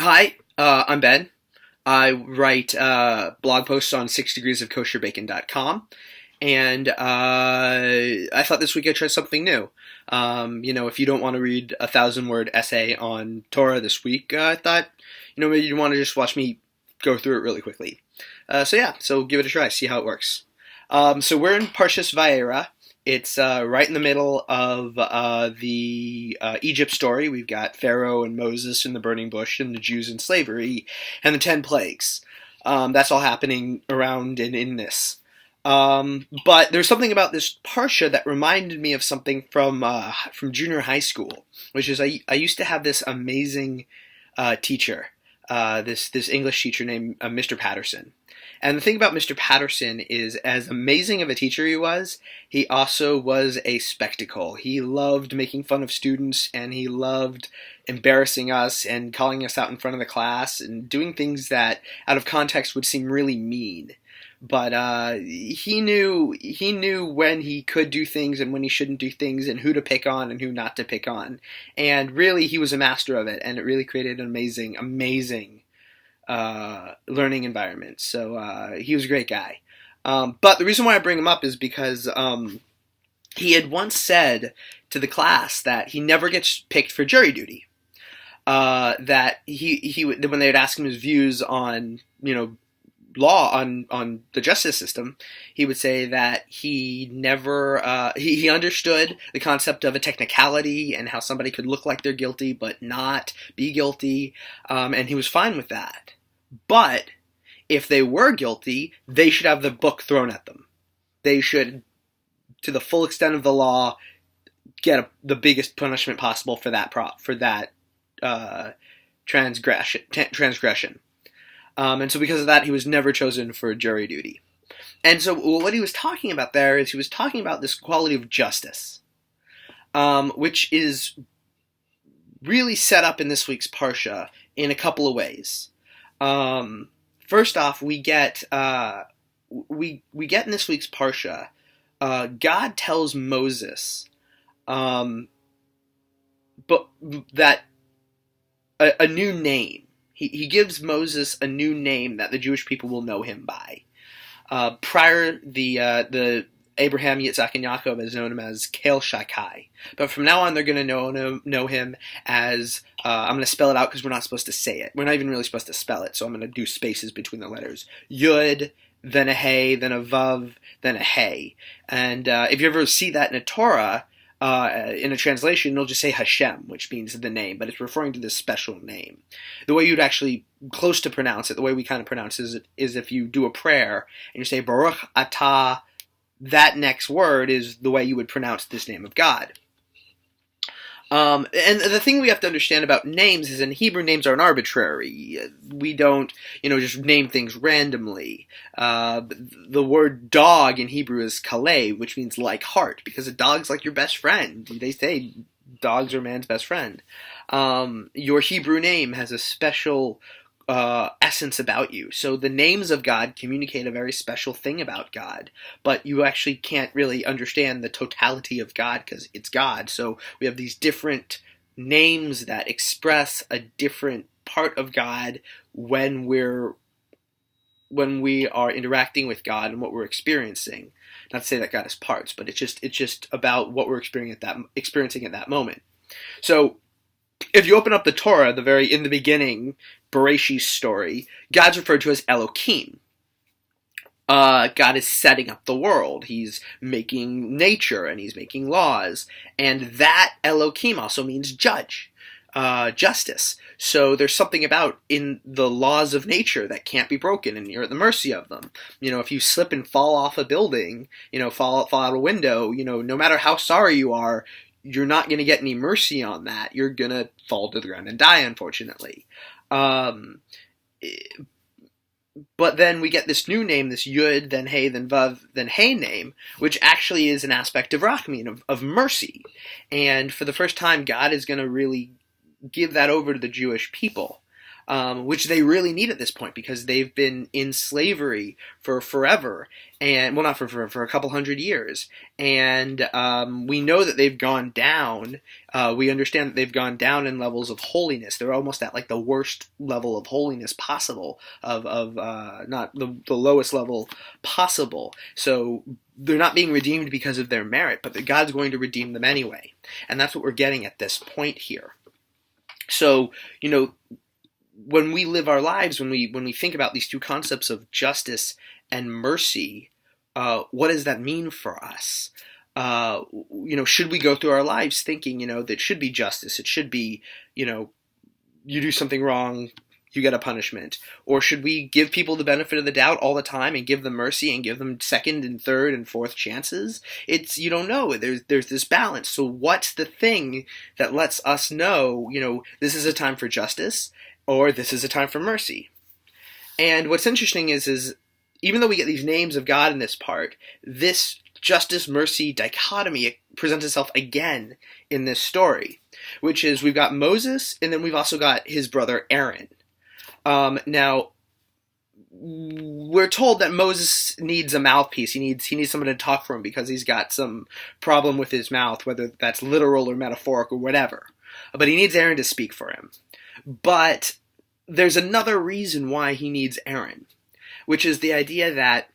Hi, I'm Ben. I write blog posts on 6degreesofkosherbacon.com, and I thought this week I'd try something new. If you don't want to read a 1,000-word essay on Torah this week, I thought, maybe you want to just watch me go through it really quickly. So give it a try, see how it works. So we're in Parshas Vayera. It's right in the middle of the Egypt story. We've got Pharaoh and Moses in the burning bush and the Jews in slavery and the 10 plagues. That's all happening around and in this. But there's something about this Parsha that reminded me of something from junior high school, which is I used to have this amazing teacher, this English teacher named Mr. Patterson. And the thing about Mr. Patterson is, as amazing of a teacher he also was a spectacle. He loved making fun of students, and he loved embarrassing us and calling us out in front of the class and doing things that, out of context, would seem really mean. But he knew when he could do things and when he shouldn't do things, and who to pick on and who not to pick on. And really, he was a master of it, and it really created an amazing learning environment. So he was a great guy. But the reason why I bring him up is because he had once said to the class that he never gets picked for jury duty. That he when they would ask him his views on law on the justice system, he would say that he never he understood the concept of a technicality and how somebody could look like they're guilty but not be guilty, and he was fine with that. But if they were guilty, they should have the book thrown at them. They should, to the full extent of the law, get the biggest punishment possible for that transgression. And so because of that, he was never chosen for jury duty. And so what he was talking about there is he was talking about this quality of justice, which is really set up in this week's Parsha in a couple of ways. First off, we get in this week's Parsha, God tells Moses, but that a new name. He gives Moses a new name that the Jewish people will know him by. Prior, the Abraham, Yitzhak, and Yaakov has known him as Kel Shakai. But from now on, they're going to know him as, I'm going to spell it out because we're not supposed to say it. We're not even really supposed to spell it, so I'm going to do spaces between the letters. Yud, then a Hey, then a Vav, then a Hey. And if you ever see that in a Torah, in a translation, it'll just say Hashem, which means the name, but it's referring to this special name. The way you'd actually close to pronounce it, the way we kind of pronounce it, is if you do a prayer and you say Baruch Atah, that next word is the way you would pronounce this name of God. And the thing we have to understand about names is in Hebrew, names aren't arbitrary. We don't, just name things randomly. The word dog in Hebrew is kaleh, which means like heart, because a dog's like your best friend. They say dogs are man's best friend. Your Hebrew name has a special essence about you. So the names of God communicate a very special thing about God, but you actually can't really understand the totality of God because it's God. So we have these different names that express a different part of God when we are interacting with God and what we're experiencing. Not to say that God has parts, but it's just about what we're experiencing at that moment. So if you open up the Torah, in the beginning, Bereshit story, God's referred to as Elohim. God is setting up the world. He's making nature and he's making laws. And that Elohim also means judge, justice. So there's something about in the laws of nature that can't be broken, and you're at the mercy of them. If you slip and fall off a building, fall out a window, no matter how sorry you are, you're not going to get any mercy on that. You're going to fall to the ground and die, unfortunately. But then we get this new name, this Yud, then Hey, then Vav, then Hey name, which actually is an aspect of Rachmin, of mercy. And for the first time, God is going to really give that over to the Jewish people. which they really need at this point because they've been in slavery for forever, and well, not for forever, for a couple hundred years, and we know that they've gone down. We understand that they've gone down in levels of holiness. They're almost at like the worst level of holiness possible, of not the lowest level possible. So they're not being redeemed because of their merit, but that God's going to redeem them anyway. And that's what we're getting at this point here. So, when we live our lives, when we think about these two concepts of justice and mercy, what does that mean for us? Should we go through our lives thinking, that it should be justice, it should be, you do something wrong, you get a punishment? Or should we give people the benefit of the doubt all the time and give them mercy and give them second and third and fourth chances? You don't know. There's this balance. So what's the thing that lets us know, this is a time for justice or this is a time for mercy? And what's interesting is even though we get these names of God in this part, this justice-mercy dichotomy presents itself again in this story, which is we've got Moses and then we've also got his brother Aaron. Now, we're told that Moses needs a mouthpiece. He needs someone to talk for him because he's got some problem with his mouth, whether that's literal or metaphoric or whatever. But he needs Aaron to speak for him. But there's another reason why he needs Aaron, which is the idea that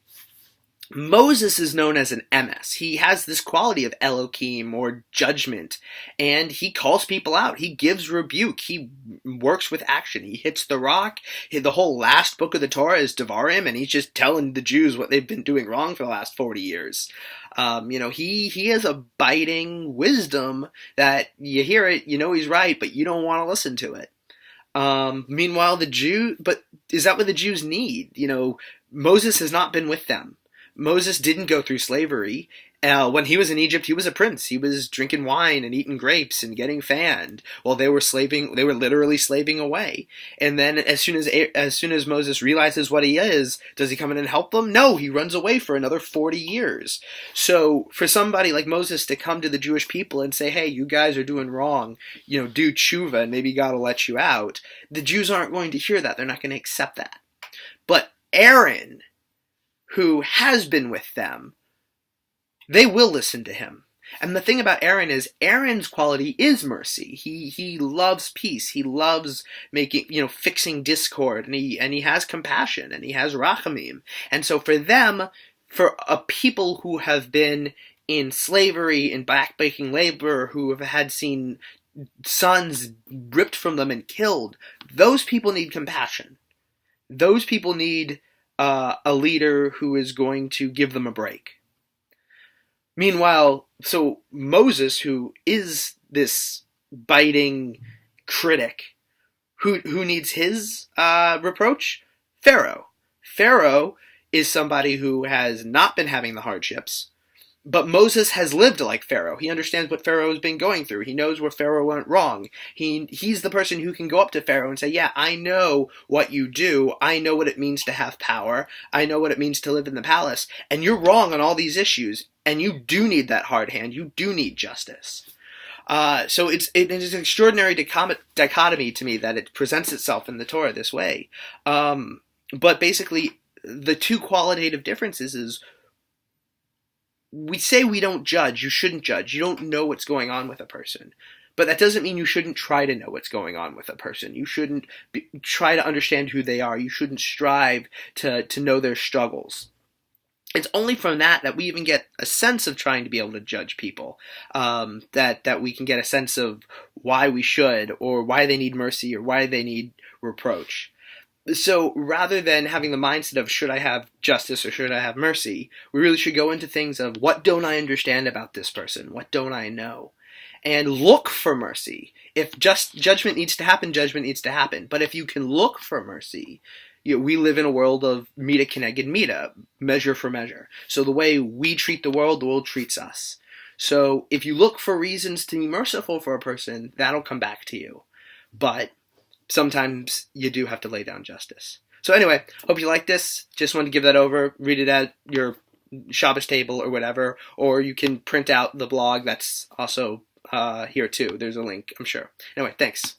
Moses is known as an emes. He has this quality of Elohim or judgment, and he calls people out. He gives rebuke. He works with action. He hits the rock. The whole last book of the Torah is Devarim, and he's just telling the Jews what they've been doing wrong for the last 40 years. He has a biting wisdom that you hear it, he's right, but you don't want to listen to it. Meanwhile, but is that what the Jews need? Moses has not been with them. Moses didn't go through slavery. When he was in Egypt, he was a prince. He was drinking wine and eating grapes and getting fanned while they were slaving. They were literally slaving away. And then as soon as Moses realizes what he is, does he come in and help them? No, he runs away for another 40 years. So for somebody like Moses to come to the Jewish people and say, hey, you guys are doing wrong, do tshuva and maybe God will let you out, the Jews aren't going to hear that. They're not going to accept that. But Aaron, who has been with them, they will listen to him. And the thing about Aaron is Aaron's quality is mercy. He loves peace. He loves fixing discord, and he has compassion and he has rachamim. And so for them, for a people who have been in slavery, in backbreaking labor, who have had seen sons ripped from them and killed, those people need compassion. Those people need a leader who is going to give them a break. Meanwhile, so Moses, who is this biting critic, who needs his reproach? Pharaoh. Pharaoh is somebody who has not been having the hardships, but Moses has lived like Pharaoh. He understands what Pharaoh has been going through. He knows where Pharaoh went wrong. He's the person who can go up to Pharaoh and say, yeah, I know what you do. I know what it means to have power. I know what it means to live in the palace. And you're wrong on all these issues. And you do need that hard hand. You do need justice. So it is an extraordinary dichotomy to me that it presents itself in the Torah this way. But basically, the two qualitative differences is we say we don't judge. You shouldn't judge. You don't know what's going on with a person. But that doesn't mean you shouldn't try to know what's going on with a person. You shouldn't try to understand who they are. You shouldn't strive to know their struggles. It's only from that we even get a sense of trying to be able to judge people, that we can get a sense of why we should, or why they need mercy, or why they need reproach. So rather than having the mindset of should I have justice or should I have mercy, we really should go into things of what don't I understand about this person? What don't I know? And look for mercy. If judgment needs to happen, judgment needs to happen. But if you can look for mercy, we live in a world of mita keneged mita, measure for measure. So the way we treat the world treats us. So if you look for reasons to be merciful for a person, that'll come back to you. But sometimes you do have to lay down justice. So anyway, hope you like this. Just wanted to give that over. Read it at your Shabbos table or whatever. Or you can print out the blog. That's also here too. There's a link, I'm sure. Anyway, thanks.